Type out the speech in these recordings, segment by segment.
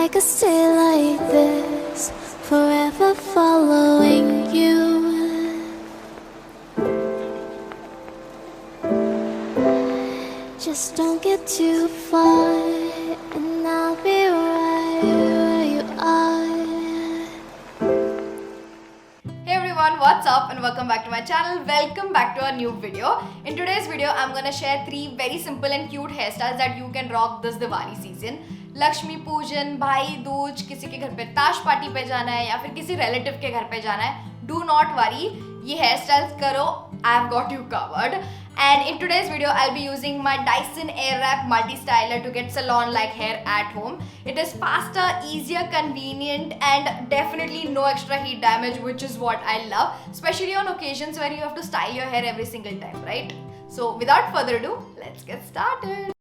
I could stay like this, forever following you. Just don't get too far, and I'll be right where you are. Hey everyone, what's up and welcome back to my channel. Welcome back to a new video. In today's video, I'm gonna share 3 very simple and cute hairstyles that you can rock this Diwali season. Lakshmi पूजन, भाई दूज, किसी के घर पे ताश party पे जाना है या फिर किसी रिलेटिव के घर पे जाना है, do not worry, ये hairstyles करो, I've got you covered. And in today's video, I'll be using my Dyson Airwrap Multi-styler to get salon-like hair at home. It is faster, easier, convenient, and definitely no extra heat damage, which is what I love, especially on occasions where you have to style your hair every single time, right? So without further ado, let's get started.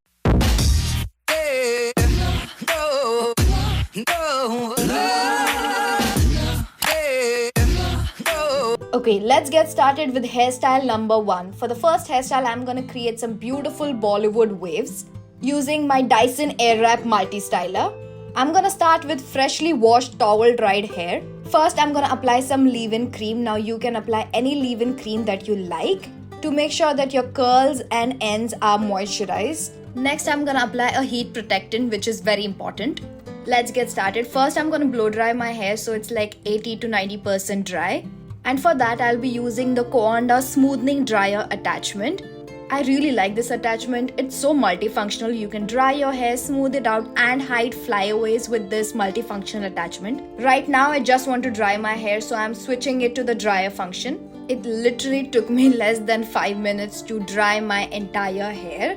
Okay, let's get started with hairstyle number 1. For the first hairstyle, I'm gonna create some beautiful Bollywood waves using my Dyson Airwrap Multi-styler. I'm gonna start with freshly washed towel dried hair. First, I'm gonna apply some leave-in cream. Now you can apply any leave-in cream that you like to make sure that your curls and ends are moisturized. Next, I'm gonna apply a heat protectant, which is very important. Let's get started. First, I'm gonna blow dry my hair so it's like 80 to 90% dry. And for that, I'll be using the Coanda smoothing dryer attachment. I really like this attachment. It's so multifunctional. You can dry your hair, smooth it out, and hide flyaways with this multifunctional attachment. Right now, I just want to dry my hair, so I'm switching it to the dryer function. It literally took me less than 5 minutes to dry my entire hair.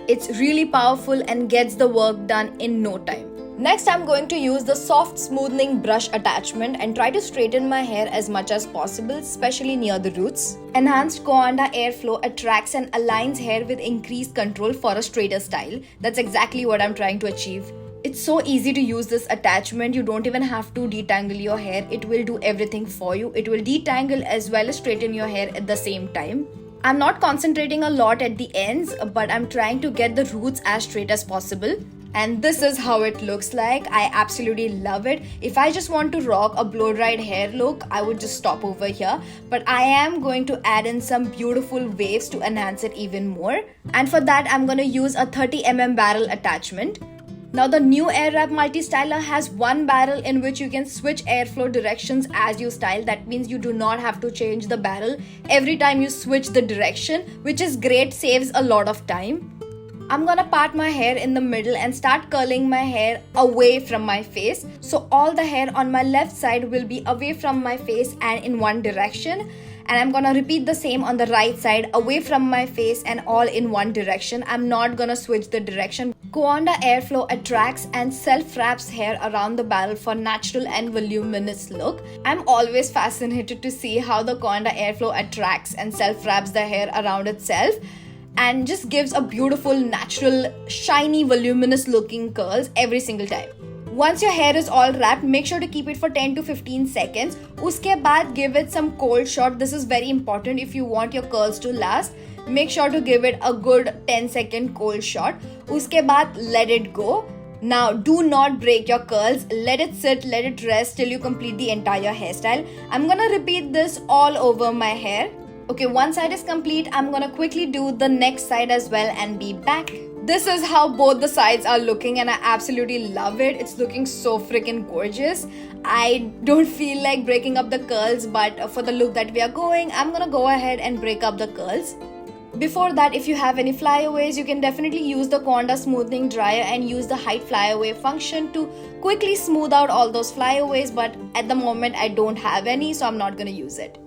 It's really powerful and gets the work done in no time. Next, I'm going to use the soft smoothing brush attachment and try to straighten my hair as much as possible, especially near the roots. Enhanced Coanda airflow attracts and aligns hair with increased control for a straighter style. That's exactly what I'm trying to achieve. It's so easy to use this attachment. You don't even have to detangle your hair. It will do everything for you. It will detangle as well as straighten your hair at the same time. I'm not concentrating a lot at the ends, but I'm trying to get the roots as straight as possible. And this is how it looks like. I absolutely love it. If I just want to rock a blow-dried hair look, I would just stop over here. But I am going to add in some beautiful waves to enhance it even more. And for that, I'm going to use a 30mm barrel attachment. Now the new Airwrap Multi-styler has one barrel in which you can switch airflow directions as you style. That means you do not have to change the barrel every time you switch the direction, which is great, saves a lot of time. I'm gonna part my hair in the middle and start curling my hair away from my face. So all the hair on my left side will be away from my face and in one direction. And I'm gonna repeat the same on the right side, away from my face and all in one direction. I'm not gonna switch the direction. Coanda airflow attracts and self-wraps hair around the barrel for natural and voluminous look. I'm always fascinated to see how the Coanda airflow attracts and self-wraps the hair around itself and just gives a beautiful, natural, shiny, voluminous looking curls every single time. Once your hair is all wrapped, make sure to keep it for 10 to 15 seconds. Uske baad, give it some cold shot. This is very important if you want your curls to last. Make sure to give it a good 10-second cold shot. Uske baad, let it go. Now, do not break your curls. Let it sit, let it rest till you complete the entire hairstyle. I'm gonna repeat this all over my hair. Okay, one side is complete. I'm gonna quickly do the next side as well and be back. This is how both the sides are looking and I absolutely love it. It's looking so freaking gorgeous. I don't feel like breaking up the curls, but for the look that we are going, I'm gonna go ahead and break up the curls. Before that, if you have any flyaways, you can definitely use the Coanda smoothing dryer and use the hide flyaway function to quickly smooth out all those flyaways, but at the moment I don't have any, so I'm not gonna use it.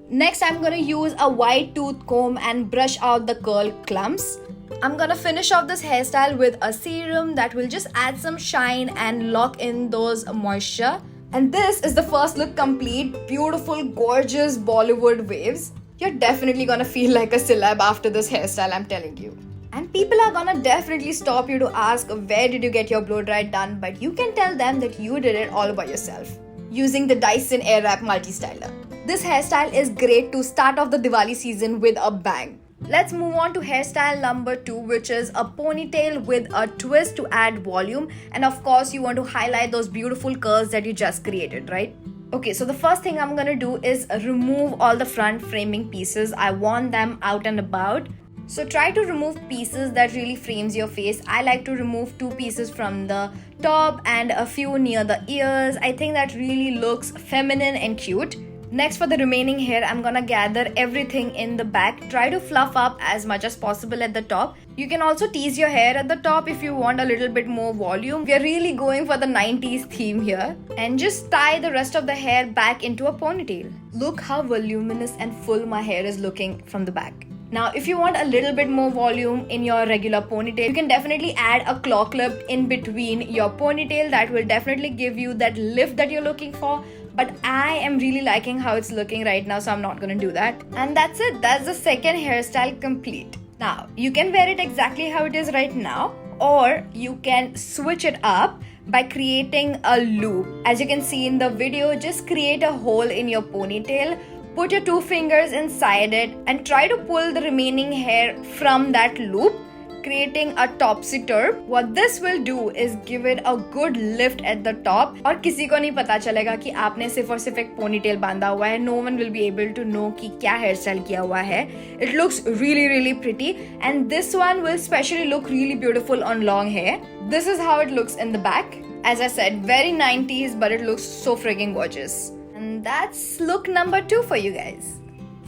Next, I'm gonna use a wide tooth comb and brush out the curl clumps. I'm gonna finish off this hairstyle with a serum that will just add some shine and lock in those moisture. And this is the first look complete. Beautiful, gorgeous Bollywood waves. You're definitely gonna feel like a celeb after this hairstyle, I'm telling you. And people are gonna definitely stop you to ask where did you get your blow dry done, but you can tell them that you did it all by yourself using the Dyson Airwrap Multi-styler. This hairstyle is great to start off the Diwali season with a bang. Let's move on to hairstyle number 2, which is a ponytail with a twist to add volume. And of course, you want to highlight those beautiful curls that you just created, right? Okay, so the first thing I'm gonna do is remove all the front framing pieces. I want them out and about. So try to remove pieces that really frames your face. I like to remove 2 pieces from the top and a few near the ears. I think that really looks feminine and cute. Next, for the remaining hair, I'm gonna gather everything in the back. Try to fluff up as much as possible at the top. You can also tease your hair at the top if you want a little bit more volume. We are really going for the 90s theme here. And just tie the rest of the hair back into a ponytail. Look how voluminous and full my hair is looking from the back. Now, if you want a little bit more volume in your regular ponytail, you can definitely add a claw clip in between your ponytail. That will definitely give you that lift that you're looking for. But I am really liking how it's looking right now, so I'm not gonna do that. And that's it. That's the second hairstyle complete. Now, you can wear it exactly how it is right now, or you can switch it up by creating a loop. As you can see in the video, just create a hole in your ponytail, put your 2 fingers inside it, and try to pull the remaining hair from that loop, creating a topsy-turvy. What this will do is give it a good lift at the top, और किसी को नहीं पता चलेगा कि आपने सिर्फ और सिर्फ एक ponytail बांधा हुआ है. No one will be able to know कि क्या hairstyle किया हुआ है. It looks really really pretty, and this one will especially look really beautiful on long hair. This is how it looks in the back. As I said, very 90s, but it looks so freaking gorgeous. And that's look number 2 for you guys.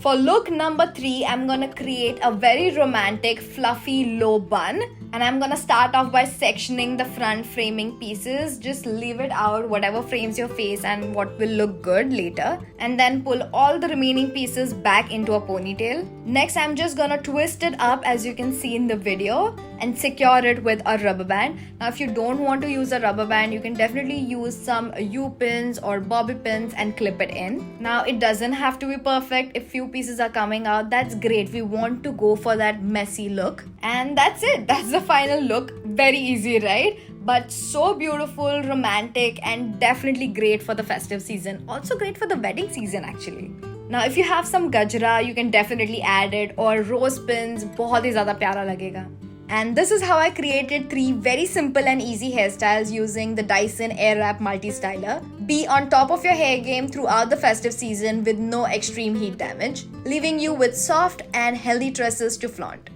For look number 3, I'm gonna create a very romantic fluffy low bun, and I'm gonna start off by sectioning the front framing pieces. Just leave it out, whatever frames your face and what will look good later, and then pull all the remaining pieces back into a ponytail. Next, I'm just gonna twist it up as you can see in the video and secure it with a rubber band. Now, if you don't want to use a rubber band, you can definitely use some U-pins or bobby pins and clip it in. Now, it doesn't have to be perfect. If few pieces are coming out, that's great. We want to go for that messy look. And that's it. That's the final look. Very easy, right? But so beautiful, romantic, and definitely great for the festive season. Also great for the wedding season actually. Now, if you have some gajra, you can definitely add it, or rose pins. बहुत ही ज़्यादा प्यारा लगेगा. And this is how I created 3 very simple and easy hairstyles using the Dyson Airwrap Multi-styler. Be on top of your hair game throughout the festive season with no extreme heat damage, leaving you with soft and healthy tresses to flaunt.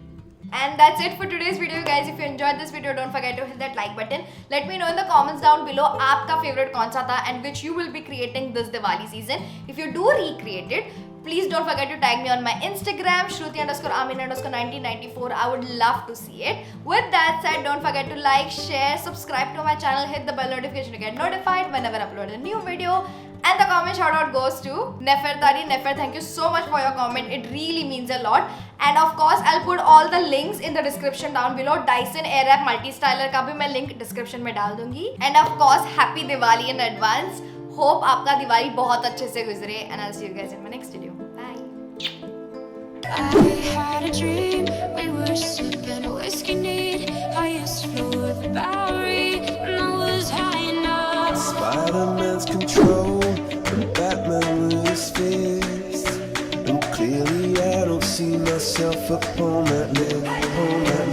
And that's it for today's video, guys. If you enjoyed this video, don't forget to hit that like button. Let me know in the comments down below आपका favorite कौन सा था and which you will be creating this Diwali season. If you do recreate it, please don't forget to tag me on my Instagram, Shruti_Amin_1994. I would love to see it. With that said, don't forget to like, share, subscribe to my channel, hit the bell notification to get notified whenever I upload a new video. And the comment shout out goes to Nefertari. Nefer, thank you so much for your comment. It really means a lot. And of course, I'll put all the links in the description down below. Dyson Airwrap Multi-styler का भी मैं link description में डाल दूँगी. And of course, happy Diwali in advance. Hope आपका दिवाली बहुत अच्छे से गुजरे. And I'll see you guys in my next video. Bye. I had a dream, we were sipping whiskey neat. I used to float the Bowery when I was high enough. Spider-Man's control and Batman with his fist. And clearly I don't see myself upon that list.